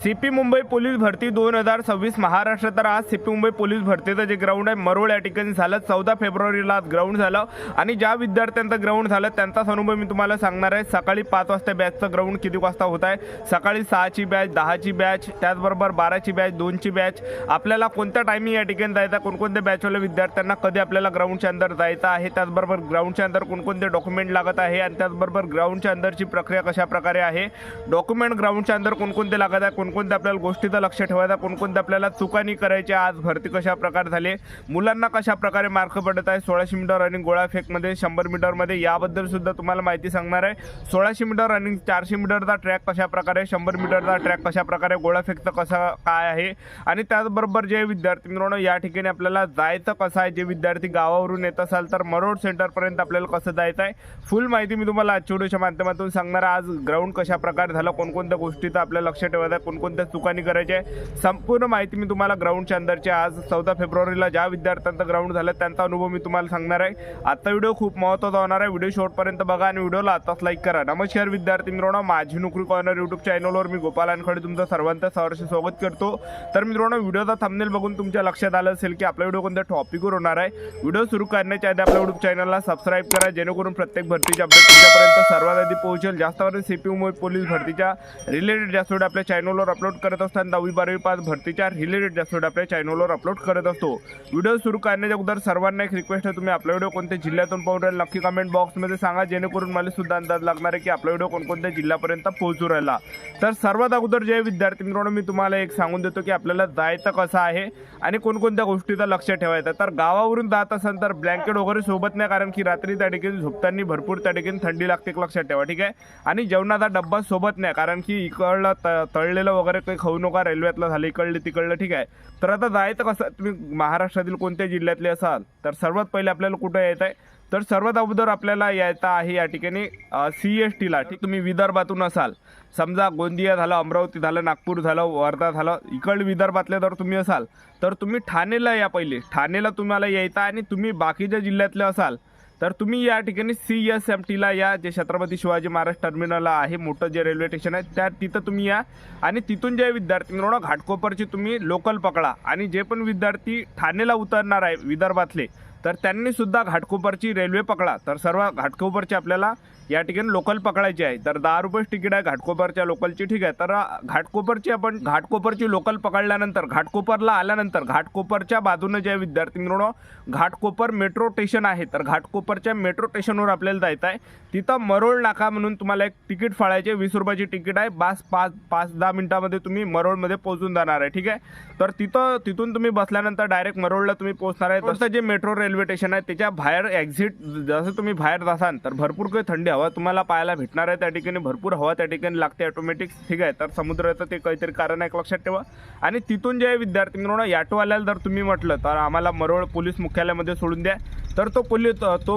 CP Mumbai police भरती 2026 महाराष्ट्र। तर आज सीपी मुंबई पोलीस भरतीचं जे ग्राउंड आहे मरोळ या ठिकाणी झालं। 14 फेब्रुवारीला आज ग्राउंड झालं आणि ज्या विद्यार्थ्यांचं ग्राउंड झालं त्यांचाच अनुभव मी तुम्हाला सांगणार आहे। सकाळी 5 वाजता बॅचचं ग्राउंड किती वाजता होत आहे, सकाळी 6ची बॅच, 10ची बॅच, त्याचबरोबर 12ची बॅच, 2ची बॅच, आपल्याला कोणत्या टायमिंग या ठिकाणी जायचं, कोणकोणत्या बॅचवाल्या विद्यार्थ्यांना कधी आपल्याला ग्राउंडच्या अंदर जायचं आहे, त्याचबरोबर ग्राउंडच्या अंदर कोणकोणते डॉक्युमेंट लागत आहे आणि त्याचबरोबर ग्राउंडच्या अंदरची प्रक्रिया कशा प्रकारे आहे, डॉक्युमेंट ग्राउंडच्या अंदर कोणकोणते लागत आहे, कोणकोणत्या आपल्याला गोष्टीचं लक्ष ठेवायचं, कोणकोणत्या आपल्याला चुकानी करायच्या, आज भरती कशा प्रकारे झाली, मुलांना कशा प्रकारे मार्क पडत आहे, 1600 मीटर रनिंग, गोळा फेकमध्ये, 100 मीटरमध्ये, याबद्दल सुद्धा तुम्हाला माहिती सांगणार आहे। 1600 मीटर रनिंग, 400 मीटरचा ट्रॅक कशा प्रकारे, 100 मीटरचा ट्रॅक कशा प्रकारे, गोळा फेकचं कसं काय आहे आणि त्याचबरोबर जे विद्यार्थी मित्रांनो या ठिकाणी आपल्याला जायचं कसं आहे, जे विद्यार्थी गावावरून येत असाल तर मरोड सेंटरपर्यंत आपल्याला कसं जायचं आहे, फुल माहिती मी तुम्हाला आजच्या व्हिडिओच्या माध्यमातून सांगणार आहे। आज ग्राउंड कशा प्रकारे झालं, कोणकोणत्या गोष्टीचं आपल्याला लक्ष ठेवायचं आहे, कोणकोणत्या चुकानी करायच्या आहे, संपूर्ण माहिती मी तुम्हाला ग्राउंडच्या अंदरची आज 14 फेब्रुवारीला ज्या विद्यार्थ्यांचं ग्राउंड झालं त्यांचा अनुभव मी तुम्हाला सांगणार आहे। आजचा व्हिडिओ खूप महत्त्वाचा होणार आहे, व्हिडिओ शेवटपर्यंत बघा आणि व्हिडिओला आताच लाईक करा। नमस्कार विद्यार्थी मित्रांनो, माझी नोकरी कॉर्नर यूट्यूब चॅनलवर मी गोपाल अनखडे तुमचं सर्वांचं सहर्ष स्वागत करतो। तर मित्रांनो, व्हिडिओचा थंबनेल बघून तुमच्या लक्षात आलं असेल की आपला व्हिडिओ कोणत्या टॉपिकवर होणार आहे। व्हिडिओ सुरू करण्याच्या आधी आपल्या यूट्यूब चॅनलला सबस्क्राईब करा, जेणेकरून प्रत्येक भरतीची अपडेट तुमच्यापर्यंत सर्वात आधी पोहोचेल। जास्तवर सीपी मुंबई पोलीस भरतीच्या रिलेटेड जास्त व्हिडिओ आपल्या चॅनलवर अपलोड करत असताना 10वी 12वी पास भरतीच्या रिलेटेड जास्त व्हिडिओ आपल्या चॅनलवर अपलोड करत असतो। व्हिडिओ सुरू करण्याच्या अगोदर सर्वांना एक रिक्वेस्ट आहे, तुम्ही आपला व्हिडिओ कोणत्या जिल्ह्यातून पाहून राहिला नक्की कमेंट बॉक्समध्ये सांगा, जेणेकरून मला सुद्धा अंदाज लागणार आहे की आपला व्हिडिओ कोणकोणत्या जिल्ह्यापर्यंत पोहोचू राहिला। तर सर्वात अगोदर जे विद्यार्थी मित्रांनो मी तुम्हाला एक सांगून देतो की आपल्याला जायचं कसं आहे आणि कोणकोणत्या गोष्टीचं लक्ष ठेवायचं। तर गावावरून जात असाल तर ब्लँकेट वगैरे सोबत नाही, कारण की रात्री त्या ठिकाणी झोपताना भरपूर त्या ठिकाणी थंडी लागते, लक्षात ठेवा, ठीक आहे। आणि जेवणाचा डब्बा सोबत नाही, कारण की इकडलं तळलेलं वगैरे काही खाऊ नका, रेल्वेतलं झालं इकडलं तिकडलं, ठीक आहे। तर आता जायचं कसं, तुम्ही महाराष्ट्रातील कोणत्या जिल्ह्यातले असाल तर सर्वात पहिले आपल्याला कुठं यायचं आहे, तर सर्वात अगोदर आपल्याला यायचं आहे या ठिकाणी CSTला, ठीक। तुम्ही विदर्भातून असाल, समजा गोंदिया झालं, अमरावती झालं, नागपूर झालं, वर्धा झालं, इकडे विदर्भातले जर तुम्ही असाल तर तुम्ही ठाणेला या, पहिले ठाणेला तुम्हाला यायचं। आणि तुम्ही बाकीच्या जिल्ह्यातले असाल तर तुम्ही या ठिकाणी CSMTला या, जे छत्रपती शिवाजी महाराज टर्मिनल आहे, मोठं जे रेल्वे स्टेशन आहे त्या तिथं तुम्ही या। आणि तिथून जे विद्यार्थी मित्रांनो घाटकोपरची तुम्ही लोकल पकडा, आणि जे पण विद्यार्थी ठाणेला उतरणार आहे विदर्भातले तर त्यांनी सुद्धा घाटकोपरची रेल्वे पकडा। तर सर्व घाटकोपरची आपल्याला या ठिकाणी लोकल पकडायची आहे, तर 10 रुपये तिकीट आहे घाटकोपरच्या लोकलची, ठीक आहे। तर घाटकोपरची लोकल पकडल्यानंतर घाटकोपरला आल्यानंतर घाटकोपरच्या बाजूने जे विद्यार्थी मित्रांनो घाटकोपर मेट्रो स्टेशन आहे, तर घाटकोपरच्या मेट्रो स्टेशनवर आपल्याला जायचं आहे। तिथं मरोळ नाका म्हणून तुम्हाला एक तिकीट फाळायचे, 20 रुपयाची तिकीट आहे, बस 5-10 मिनिटामध्ये तुम्ही मरोळमध्ये पोहोचून जाणार आहे, ठीक आहे। तर तिथून तुम्ही बसल्यानंतर डायरेक्ट मरोळला तुम्ही पोहोचणार आहे। तसं जे मेट्रो रेल्वे स्टेशन आहे त्याच्या बाहेर एक्झिट, जसं तुम्ही बाहेर जासाल तर भरपूर काही थंडी हवा तुम्हाला पाहायला भेटणार आहे, त्या ठिकाणी भरपूर हवा त्या ठिकाणी लागते ऑटोमॅटिक, ठीक आहे। तर समुद्राचं ते काहीतरी कारण आहे, लक्षात ठेवा। आणि तिथून जे विद्यार्थी मित्रांनो ऑटोवाल्याला जर तुम्ही म्हटलं तर आम्हाला मरोळ पोलीस मुख्यालयामध्ये सोडून द्या, तर तो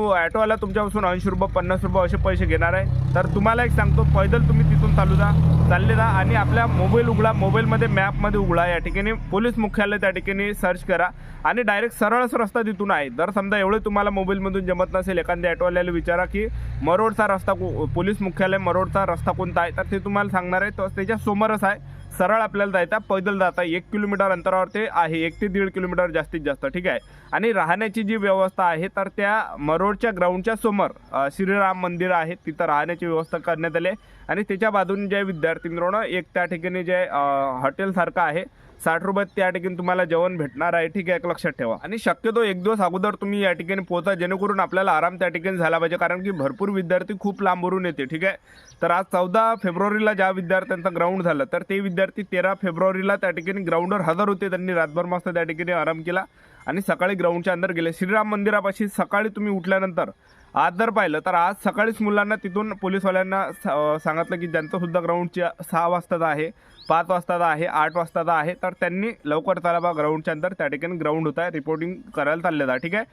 ऑटोवाला तुमच्यापासून 80 रुपये 50 रुपये असे पैसे घेणार आहे। तर तुम्हाला एक सांगतो, पैदल तुम्ही तिथून चालले जा आणि आपल्या मोबाईल उघडा, मोबाईलमध्ये मॅपमध्ये उघडा, या ठिकाणी पोलीस मुख्यालय त्या ठिकाणी सर्च करा आणि डायरेक्ट सरळच रस्ता तिथून आहे। जर समजा एवढं तुम्हाला मोबाईलमधून जमत नसेल, एखाद्या ऑटोवाल्याला विचारा की मरोडचा रस्ता, पोलीस मुख्यालय मरोडचा रस्ता कोणता आहे, तर ते तुम्हाला सांगणार आहे। तर त्याच्या समोरच आहे, सरळ आपल्याला जायचं, पैदल जाता 1 किलोमीटर अंतरावर ते आहे, 1 ते 1.5 किलोमीटर जास्तीत जास्त, ठीक आहे। आणि राहण्याची जी व्यवस्था आहे तर त्या मरोडच्या ग्राउंडच्या समोर श्रीराम मंदिर आहे, तिथं राहण्याची व्यवस्था करण्यात आली आहे। आणि त्याच्या बाजूने जे विद्यार्थी मित्रांनो एक त्या ठिकाणी जे हॉटेलसारखं आहे, 60 रुपयात त्या ठिकाणी तुम्हाला जेवण भेटणार आहे, ठीक आहे, लक्षात ठेवा। आणि शक्यतो 1 दिवस अगोदर तुम्ही या ठिकाणी पोहोचा, जेणेकरून आपल्याला आराम त्या ठिकाणी झाला पाहिजे, कारण की भरपूर विद्यार्थी खूप लांबवरून येते, ठीक आहे। तर आज 14 फेब्रुवारीला ज्या विद्यार्थ्यांचं ग्राउंड झालं तर ते विद्यार्थी 13 फेब्रुवारीला त्या ठिकाणी ग्राउंडवर हजर होते, त्यांनी रातभर मस्त त्या ठिकाणी आराम केला आणि सकाळी ग्राउंडच्या अंदर गेले। श्रीराम मंदिरापाशी सकाळी तुम्ही उठल्यानंतर आज जर पाहिलं तर आज सकाळीच मुलांना तिथून पोलीसवाल्यांना सांगितलं की ज्यांचं सुद्धा ग्राउंडच्या 6 वाजताचा आहे, 5 वाजताचा आहे, 8 वाजताचा आहे, तर त्यांनी लवकर चला बा ग्राउंडच्या अंदर, त्या ठिकाणी ग्राउंड होत आहे, रिपोर्टिंग करायला चालले जा, ठीक आहे।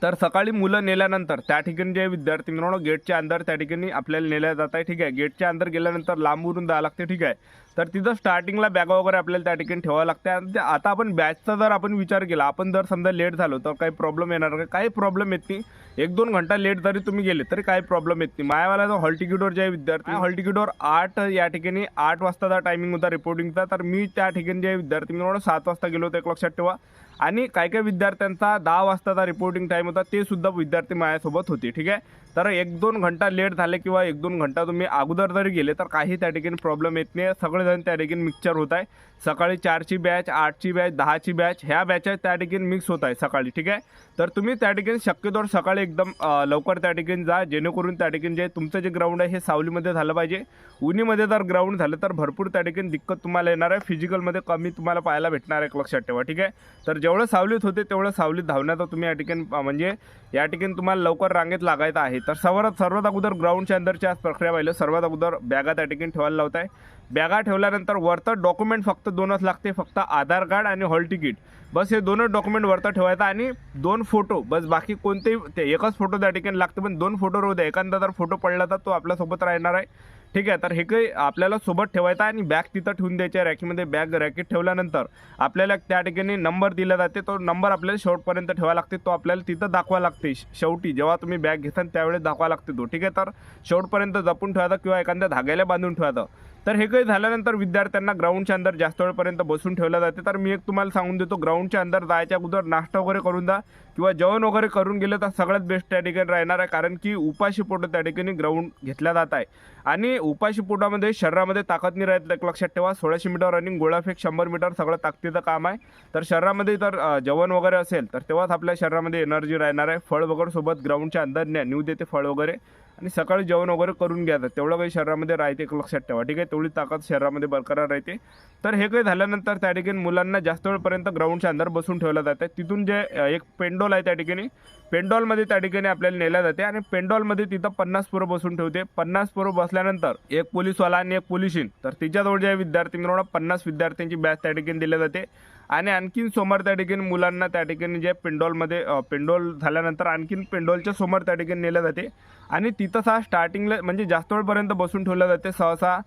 तर सकाळी मुलं नेल्यानंतर त्या ठिकाणी जे विद्यार्थी मित्रांनो गेटच्या अंदर त्या ठिकाणी आपल्याला नेल्या जात आहे, ठीक आहे. गेटच्या अंदर गेल्यानंतर लांबून जावं लागते, ठीक आहे. तर तिथं स्टार्टिंगला बॅग वगैरे आपल्याला त्या ठिकाणी ठेवावं लागते. आणि आता आपण बॅचचा जर आपण विचार केला, आपण जर समजा लेट झालो तर काही प्रॉब्लेम येणार का? काही प्रॉब्लेम येत नाही. 1-2 घंटा लेट जरी तुम्ही गेले तरी काही प्रॉब्लेम येत नाही. मायावाला जो हॉल तिकीटवर जे विद्यार्थी हॉल तिकीटवर 8 या ठिकाणी 8 वाजताचा टायमिंग होता रिपोर्टिंगचा. तर मी त्या ठिकाणी जे विद्यार्थी मित्रांनो 7 वाजता गेलो होतो, एक लक्षात ठेवा. आणि काही विद्यार्थ्यांचा 10 वाजताचा रिपोर्टिंग टाईम होता, ते सुद्धा विद्यार्थी माझ्यासोबत होते, ठीक आहे. तर 1-2 घंटा लेट झाले किंवा 1-2 घंटा तुम्ही अगोदर जरी गेले तर काही त्या ठिकाणी प्रॉब्लेम येत नाही. सगळेजण त्या ठिकाणी मिक्सचर होत आहे. सकाळी 4ची बॅच, 8ची बॅच, 10ची बॅच, ह्या बॅचेस त्या ठिकाणी मिक्स होत आहे सकाळी, ठीक आहे. तर तुम्ही त्या ठिकाणी शक्यतोवर सकाळी एकदम लवकर त्या ठिकाणी जा, जेणेकरून त्या ठिकाणी जे तुमचं जे ग्राउंड आहे हे सावलीमध्ये झालं पाहिजे. उन्हीमध्ये जर ग्राउंड झालं तर भरपूर त्या ठिकाणी दिक्कत तुम्हाला येणार आहे. फिजिकलमध्ये कमी तुम्हाला पाहायला भेटणार आहे, लक्षात ठेवा, ठीक आहे. तर जेवढं सावलीत होते तेवढं सावलीत धावण्याचा तुम्ही या ठिकाणी म्हणजे या ठिकाणी तुम्हाला लवकर रांगेत लागायचं आहे. तर सर्वात अगोदर ग्राउंडच्या अंदरची आज प्रक्रिया पाहिलं. सर्वात अगोदर बॅगा त्या ठिकाणी ठेवायला लावत आहे. बॅगा ठेवल्यानंतर वरतं डॉक्युमेंट फक्त 2च लागते, फक्त आधार कार्ड आणि हॉल तिकीट. बस हे 2च डॉक्युमेंट वरतं ठेवायचं आणि 2 फोटो, बस. बाकी कोणतेही ते एकच फोटो त्या ठिकाणी लागते, पण 2 फोटो राहू द्या. एखादा जर फोटो पडला तर तो आपल्यासोबत राहणार आहे, ठीक आहे. तर हे काही आपल्याला सोबत ठेवायचं आणि बॅग तिथं ठेवून द्यायची आहे रॅकीमध्ये. बॅग रॅकीत ठेवल्यानंतर आपल्याला त्या ठिकाणी नंबर दिला जाते. तो नंबर आपल्याला शेवटपर्यंत ठेवावा लागते. तो आपल्याला तिथं दाखवा लागते. शेवटी जेव्हा तुम्ही बॅग घेता त्यावेळेस दाखवा लागते तो, ठीक आहे. तर शेवटपर्यंत जपून ठेवायचं किंवा एखाद्या धाग्याला बांधून ठेवायचं. तर हे काही झाल्यानंतर विद्यार्थ्यांना ग्राउंडच्या अंदर जास्त वेळपर्यंत बसून ठेवलं जाते. तर मी एक तुम्हाला सांगून देतो, ग्राउंडच्या अंदर जायच्या अगोदर नाश्ता वगैरे करून जा किंवा जेवण वगैरे करून गेलं तर सगळ्यात बेस्ट त्या ठिकाणी राहणार आहे. कारण की उपाशी पोटं त्या ठिकाणी ग्राउंड घेतला जात आहे आणि उपाशी पोटामध्ये शरीरामध्ये ताकद नाही राहत, एक लक्षात ठेवा. 1600 मीटर रनिंग, गोळाफेक 100 मीटर सगळं ताकदीचं काम आहे. तर शरीरामध्ये तर जेवण वगैरे असेल तर तेव्हाच आपल्या शरीरामध्ये एनर्जी राहणार आहे. फळ वगैरे सोबत ग्राउंडच्या अंदर नेऊ देते फळ वगैरे, आणि सकाळी जेवण वगैरे करून घ्या. तेवढं काही शरीरामध्ये राहते, एक लक्षात ठेवा, ठीक आहे. तेवढी ताकद शरीरामध्ये बरकरार राहते. तर हे काही झाल्यानंतर त्या ठिकाणी मुलांना जास्त वेळपर्यंत ग्राउंडच्या अंदर बसून ठेवलं जातं. तिथून जे एक पेंडॉल आहे त्या ठिकाणी, पेंडॉलमध्ये त्या ठिकाणी आपल्याला नेल्या जाते आणि पेंडॉलमध्ये तिथं 50 पोरं बसून ठेवते. 50 पोरं बसल्यानंतर एक पोलीसवाला आणि एक पोलिसीन, तर तिच्याजवळ जे विद्यार्थी मिळवणं 50 विद्यार्थ्यांची बॅच त्या ठिकाणी दिली जाते. आणि आणखीन समोर त्या ठिकाणी मुलांना त्या ठिकाणी जे पेंडॉलमध्ये पेंडॉल झाल्यानंतर आणखीन पेंडॉलच्या समोर त्या ठिकाणी नेलं जाते आणि तिथं स्टार्टिंगला म्हणजे जास्त वेळपर्यंत बसून ठेवलं जाते. सहसा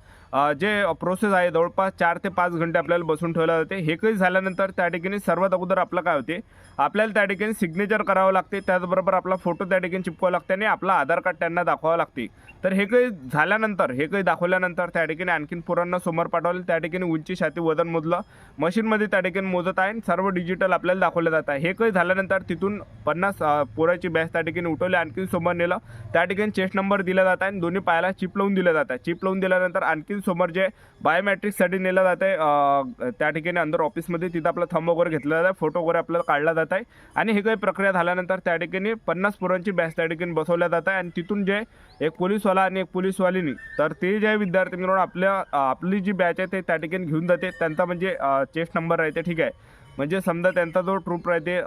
जे प्रोसेस आहे जवळपास 4 ते 5 घंटे आपल्याला बसून ठेवलं जाते. हे काही झाल्यानंतर त्या ठिकाणी सर्वात अगोदर आपलं काय होते, आपल्याला त्या ठिकाणी सिग्नेचर करावं लागते. त्याचबरोबर आपला फोटो त्या ठिकाणी चिपकावं लागते आणि आपला आधार कार्ड त्यांना दाखवावं लागते. तर हे काही झाल्यानंतर, हे काही दाखवल्यानंतर त्या ठिकाणी आणखीन पोरांना समोर पाठवलं. त्या ठिकाणी उंची, छाती, वजन मोजलं मशीनमध्ये त्या ठिकाणी मोजत आहे आणि सर्व डिजिटल आपल्याला दाखवलं जात आहे. हे काही झाल्यानंतर तिथून 50 पोराची बॅच त्या ठिकाणी उठवली, आणखीन समोर नेलं. त्या ठिकाणी चेस्ट नंबर दिला जात आहे आणि दोन्ही पायाला चिप लावून दिलं जात आहे. चिप लावून दिल्यानंतर आणखीन समोर जे बायोमॅट्रिकसाठी नेलं जात आहे त्या ठिकाणी अंदर ऑफिसमध्ये, तिथं आपला थंब वगैरे घेतला जात आहे, फोटो वगैरे आपल्याला काढला जात आहे. आणि हे काही प्रक्रिया झाल्यानंतर त्या ठिकाणी 50 पोरांची बॅच त्या ठिकाणी बसवल्या जात आहे आणि तिथून जे एक पोलीसवाला आणि एक पोलीसवालिनी, तर ते जे विद्यार्थी मिळून आपली जी बॅच आहे ते त्या ठिकाणी घेऊन जाते. त्यांचा म्हणजे चेस्ट नंबर राहते, ठीक आहे. म्हणजे समजा त्यांचा जो ट्रूप राहते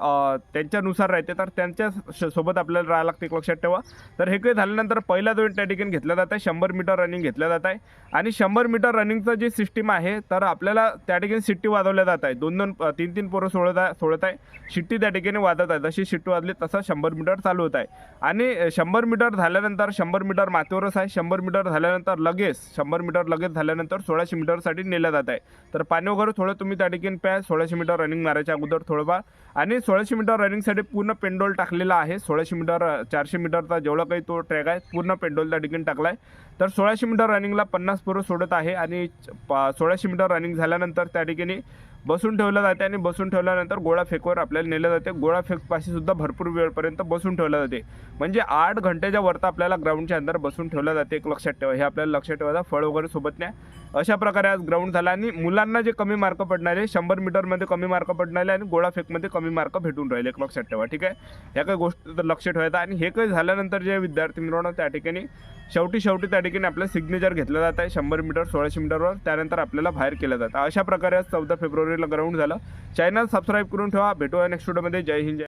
त्यांच्यानुसार राहते, तर त्यांच्या सोबत आपल्याला राहायला लागते, एक लक्षात ठेवा. तर हे काही झाल्यानंतर पहिला जो त्या ठिकाणी घेतला जात आहे 100 मीटर रनिंग घेतलं जात आहे. आणि 100 मीटर रनिंगचं जे सिस्टीम आहे, तर आपल्याला त्या ठिकाणी शिट्टी वाजवल्या जात आहे. 2-2, 3-3 पोरं सोडत आहे. शिट्टी त्या ठिकाणी वाजत आहे. जशी शिट्टी वाजली तसं 100 मीटर चालू होत आहे. आणि 100 मीटर झाल्यानंतर 100 मीटर माथेवरच आहे. 100 मीटर झाल्यानंतर लगेच 100 मीटर लगेच झाल्यानंतर 1600 मीटरसाठी नेलं जात आहे. तर पाणी वगैरे थोडं तुम्ही त्या ठिकाणी प्या 1600 मीटर रनिंग मारायच्या अगोदर थोडंफार. आणि 1600 मीटर रनिंगसाठी पूर्ण पेंडॉल टाकलेला आहे. 1600 मीटर 400 मीटरचा जेवढा काही तो ट्रॅक आहे पूर्ण पेंडॉल त्या ठिकाणी टाकला आहे. तर 1600 मीटर रनिंगला 50 पोरं सोडत आहे आणि 1600 मीटर रनिंग झाल्यानंतर त्या ठिकाणी बसून ठेवलं जाते आणि बसून ठेवल्यानंतर गोळा फेकवर आपल्याला नेलं जाते. गोळा फेकपाशी सुद्धा भरपूर वेळपर्यंत बसून ठेवलं जाते. म्हणजे 8 घंटेच्या वरता आपल्याला ग्राउंडच्या अंदर बसून ठेवलं जाते, एक लक्षात ठेवा. हे आपल्याला लक्षात ठेवायचं. फळ वगैरे सोबत नाही. अशा प्रकारे आज ग्राउंड झाला आणि मुलांना जे कमी मार्क पडणारे 100 मीटरमध्ये कमी मार्क पडणारे आणि गोळा फेकमध्ये कमी मार्क भेटून राहिले, एक लक्षात ठेवा, ठीक आहे. ह्या काही गोष्टी लक्ष ठेवायचं. आणि हे काही झाल्यानंतर जे विद्यार्थी मिळवणं त्या ठिकाणी शेवटी त्या ठिकाणी आपलं सिग्नेचर घेतलं जात आहे 100 मीटर 1600 मीटरवर. त्यानंतर आपल्याला बाहेर केलं जातं. अशा प्रकारे आज 14 फेब्रुवारीला ग्राउंड झालं. चॅनल सबस्क्राईब करून ठेवा. भेटूया नेक्स्ट व्हिडिओमध्ये. जय हिंद.